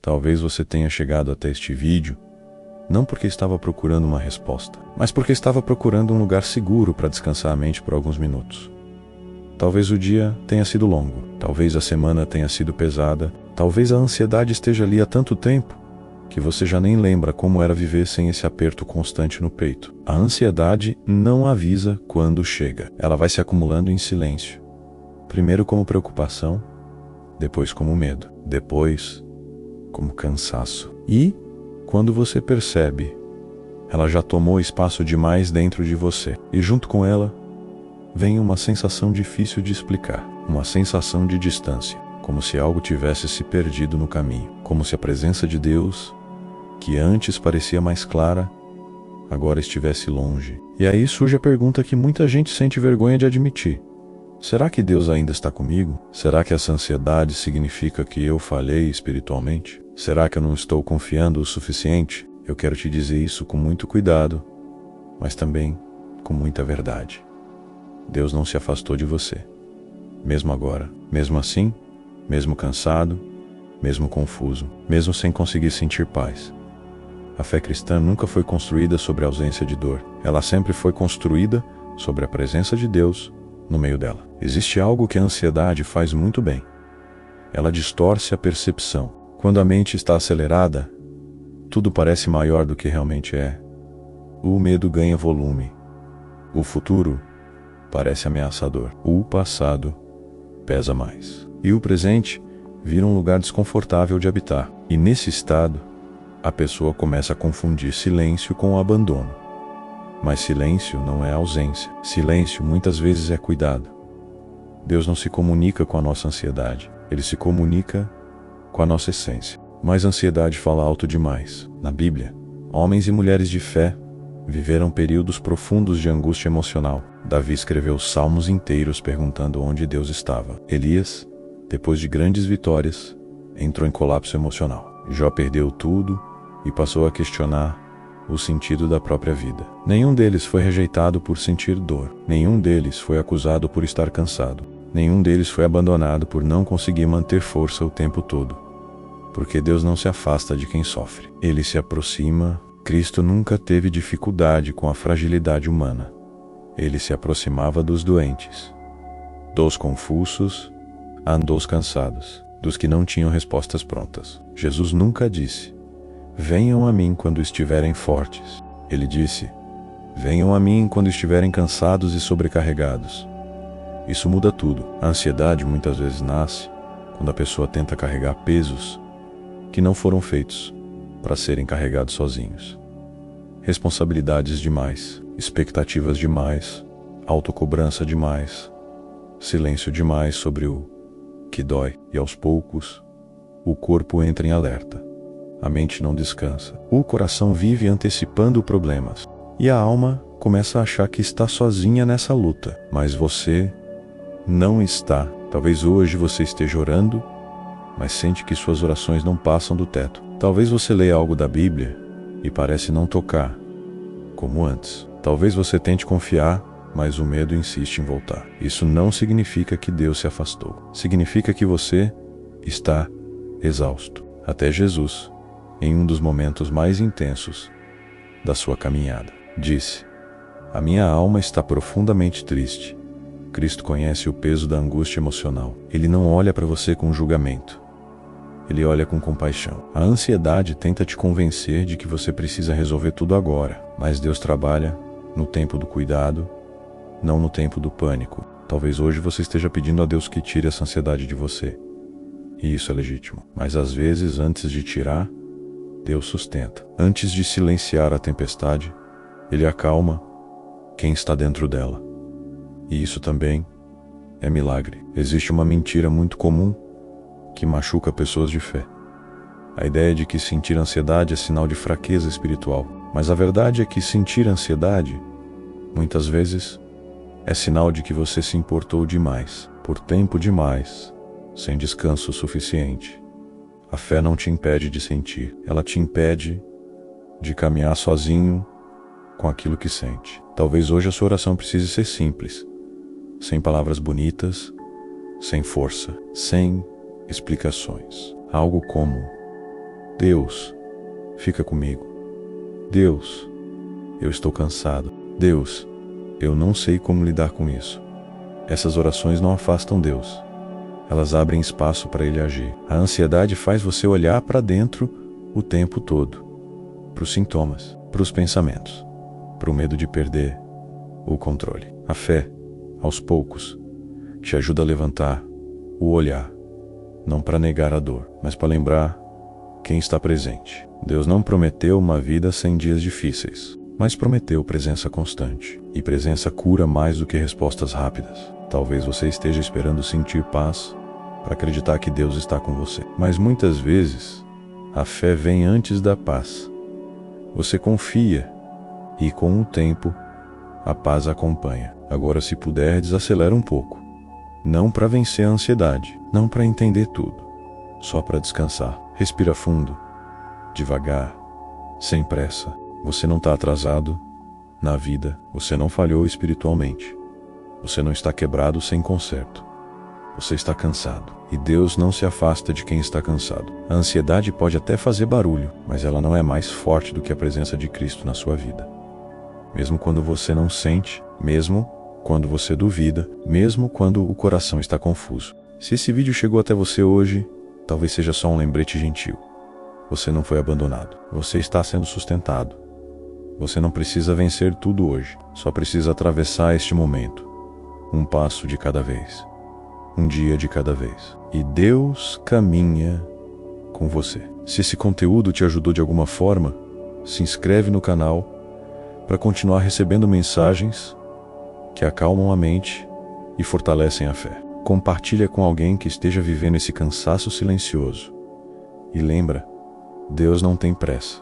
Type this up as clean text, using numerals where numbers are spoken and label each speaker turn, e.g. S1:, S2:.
S1: Talvez você tenha chegado até este vídeo não porque estava procurando uma resposta, mas porque estava procurando um lugar seguro para descansar a mente por alguns minutos. Talvez o dia tenha sido longo, talvez a semana tenha sido pesada, talvez a ansiedade esteja ali há tanto tempo que você já nem lembra como era viver sem esse aperto constante no peito. A ansiedade não avisa quando chega. Ela vai se acumulando em silêncio. Primeiro como preocupação, depois como medo, depois como cansaço. E, quando você percebe, ela já tomou espaço demais dentro de você. E junto com ela, vem uma sensação difícil de explicar. Uma sensação de distância. Como se algo tivesse se perdido no caminho. Como se a presença de Deus, que antes parecia mais clara, agora estivesse longe. E aí surge a pergunta que muita gente sente vergonha de admitir. Será que Deus ainda está comigo? Será que essa ansiedade significa que eu falhei espiritualmente? Será que eu não estou confiando o suficiente? Eu quero te dizer isso com muito cuidado, mas também com muita verdade. Deus não se afastou de você. Mesmo agora, mesmo assim, mesmo cansado, mesmo confuso, mesmo sem conseguir sentir paz. A fé cristã nunca foi construída sobre a ausência de dor. Ela sempre foi construída sobre a presença de Deus no meio dela. Existe algo que a ansiedade faz muito bem. Ela distorce a percepção. Quando a mente está acelerada, tudo parece maior do que realmente é. O medo ganha volume. O futuro parece ameaçador. O passado pesa mais. E o presente vira um lugar desconfortável de habitar. E nesse estado, a pessoa começa a confundir silêncio com abandono. Mas silêncio não é ausência. Silêncio muitas vezes é cuidado. Deus não se comunica com a nossa ansiedade. Ele se comunica com a nossa essência. Mas a ansiedade fala alto demais. Na Bíblia, homens e mulheres de fé viveram períodos profundos de angústia emocional. Davi escreveu salmos inteiros perguntando onde Deus estava. Elias, depois de grandes vitórias, entrou em colapso emocional. Jó perdeu tudo e passou a questionar o sentido da própria vida. Nenhum deles foi rejeitado por sentir dor. Nenhum deles foi acusado por estar cansado. Nenhum deles foi abandonado por não conseguir manter força o tempo todo. Porque Deus não se afasta de quem sofre. Ele se aproxima. Cristo nunca teve dificuldade com a fragilidade humana. Ele se aproximava dos doentes, dos confusos, dos cansados, dos que não tinham respostas prontas. Jesus nunca disse: venham a mim quando estiverem fortes. Ele disse: venham a mim quando estiverem cansados e sobrecarregados. Isso muda tudo. A ansiedade muitas vezes nasce quando a pessoa tenta carregar pesos que não foram feitos para serem carregados sozinhos. Responsabilidades demais, expectativas demais, autocobrança demais, silêncio demais sobre o que dói, e aos poucos, o corpo entra em alerta. A mente não descansa. O coração vive antecipando problemas. E a alma começa a achar que está sozinha nessa luta. Mas você não está. Talvez hoje você esteja orando, mas sente que suas orações não passam do teto. Talvez você leia algo da Bíblia e parece não tocar, como antes. Talvez você tente confiar, mas o medo insiste em voltar. Isso não significa que Deus se afastou. Significa que você está exausto. Até Jesus, em um dos momentos mais intensos da sua caminhada, disse: a minha alma está profundamente triste. Cristo conhece o peso da angústia emocional. Ele não olha para você com julgamento. Ele olha com compaixão. A ansiedade tenta te convencer de que você precisa resolver tudo agora, mas Deus trabalha no tempo do cuidado, não no tempo do pânico. Talvez hoje você esteja pedindo a Deus que tire essa ansiedade de você. E isso é legítimo. Mas às vezes, antes de tirar, Deus sustenta. Antes de silenciar a tempestade, Ele acalma quem está dentro dela. E isso também é milagre. Existe uma mentira muito comum que machuca pessoas de fé. A ideia de que sentir ansiedade é sinal de fraqueza espiritual. Mas a verdade é que sentir ansiedade, muitas vezes, é sinal de que você se importou demais, por tempo demais, sem descanso suficiente. A fé não te impede de sentir, ela te impede de caminhar sozinho com aquilo que sente. Talvez hoje a sua oração precise ser simples, sem palavras bonitas, sem força, sem explicações. Algo como: Deus, fica comigo. Deus, eu estou cansado. Deus, eu não sei como lidar com isso. Essas orações não afastam Deus. Elas abrem espaço para Ele agir. A ansiedade faz você olhar para dentro o tempo todo, para os sintomas, para os pensamentos, para o medo de perder o controle. A fé, aos poucos, te ajuda a levantar o olhar, não para negar a dor, mas para lembrar quem está presente. Deus não prometeu uma vida sem dias difíceis, mas prometeu presença constante. E presença cura mais do que respostas rápidas. Talvez você esteja esperando sentir paz para acreditar que Deus está com você. Mas muitas vezes, a fé vem antes da paz. Você confia e, com o tempo, a paz acompanha. Agora, se puder, desacelera um pouco. Não para vencer a ansiedade, não para entender tudo, só para descansar. Respira fundo, devagar, sem pressa. Você não está atrasado na vida, você não falhou espiritualmente. Você não está quebrado sem conserto. Você está cansado. E Deus não se afasta de quem está cansado. A ansiedade pode até fazer barulho, mas ela não é mais forte do que a presença de Cristo na sua vida. Mesmo quando você não sente, mesmo quando você duvida, mesmo quando o coração está confuso. Se esse vídeo chegou até você hoje, talvez seja só um lembrete gentil. Você não foi abandonado. Você está sendo sustentado. Você não precisa vencer tudo hoje. Só precisa atravessar este momento. Um passo de cada vez. Um dia de cada vez. E Deus caminha com você. Se esse conteúdo te ajudou de alguma forma, se inscreve no canal para continuar recebendo mensagens que acalmam a mente e fortalecem a fé. Compartilha com alguém que esteja vivendo esse cansaço silencioso. E lembra, Deus não tem pressa.